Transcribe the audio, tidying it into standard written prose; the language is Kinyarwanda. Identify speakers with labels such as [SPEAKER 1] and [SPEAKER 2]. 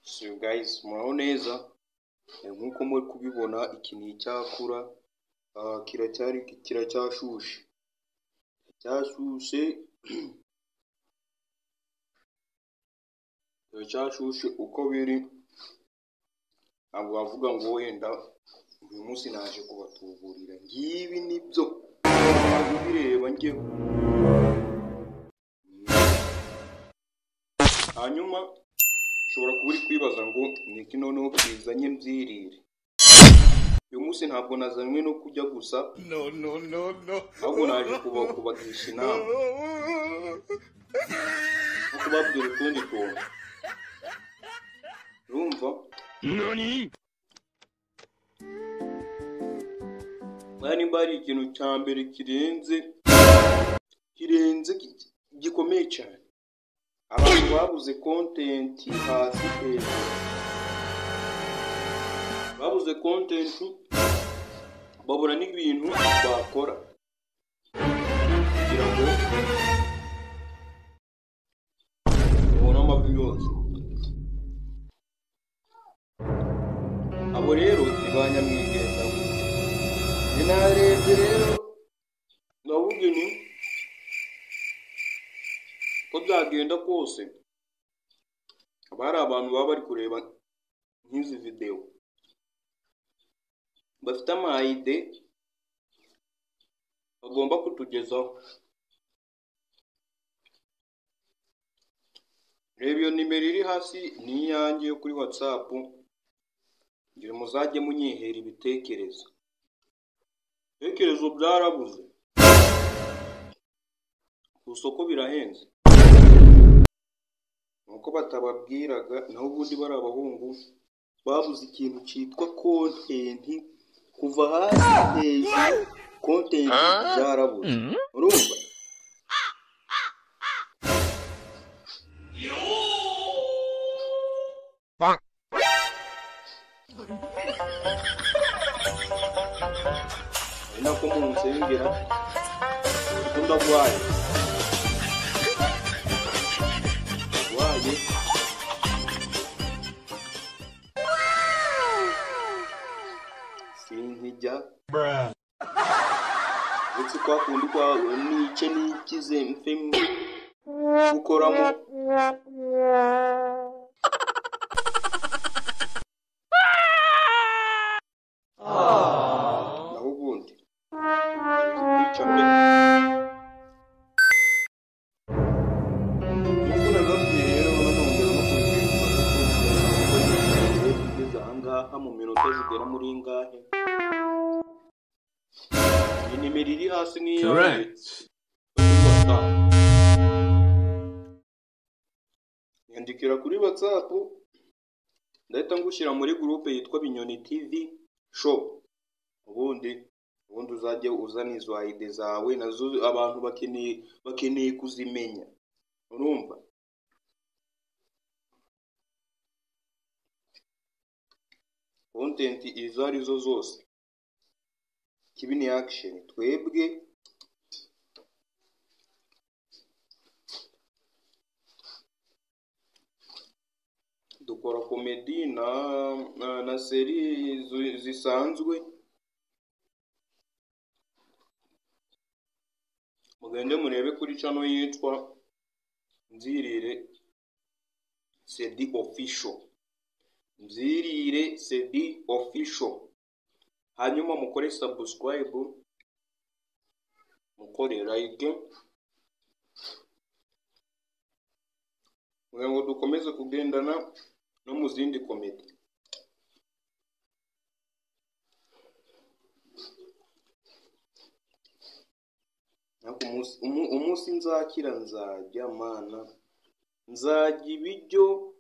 [SPEAKER 1] So guys, muraho neza nkuko muri kubibona iki ni icyakura kiracyashushe uko biri. Ntabwo bavuga ngo wenda uyu munsi naje kubatuburira ngibi nibyo bireba njye. Hanyuma ushobora kuba uri kwibaza ngo ni iki noneho kizanye mbyirire. Uyu munsi ntabwo nazanywe no kujya gusa, ahubwo naje kubagisha inama no kubabwira utundi tuntu. Urumva? Nimba hari ikintu cya mbere kirenze gikomeye cyane, abantu babuze content hasi hejuru, babuze content babura n'ibintu bakora kugira ngo babone amaviyuzi. Abo rero ni ba nyamwigendaho. Narebye rero ndavuga nti ko byagenda kose haba hari abantu baba bari kureba nk'izi video bafite amayide bagomba kutugezaho. Reba iyo nimero iri hasi ni iyanjye yo kuri WhatsApp, ngira muzajye munyihera ibitekerezo byarabuze ku isoko, birahenze nuko batababwiraga. Naho ubundi bari abahungu babuze ikintu cyitwa content kuva hasi hejuru, content zarabuze. Urumva? Nako munsengera ndagwaye sinkijya ndetse kwa kundi kwa nice nikize mfe gukoramo. Naho ubundi mu minota zigera muri ingahe. Nimero iri hasi niyo yandikira kuri WhatsApp, ndahita ngushyira muri groupe yitwa Binyoni TV Show. Ubundi uzajye uzana izo ide zawe, nazo abantu bakeneye kuzimenya. Urumva? Content izo arizo zose, kibi ni action. Twebwe dukora comedy na series zisanzwe. Mugende murebe kuri channel yitwa Nzirire Sedi Official. Nzirire Sedi Official. Hanyuma mukore subscribe, mukore like, ngo dukomeze kugendana no mu zindi comedy. Umunsi nzakira nzajya ibiryo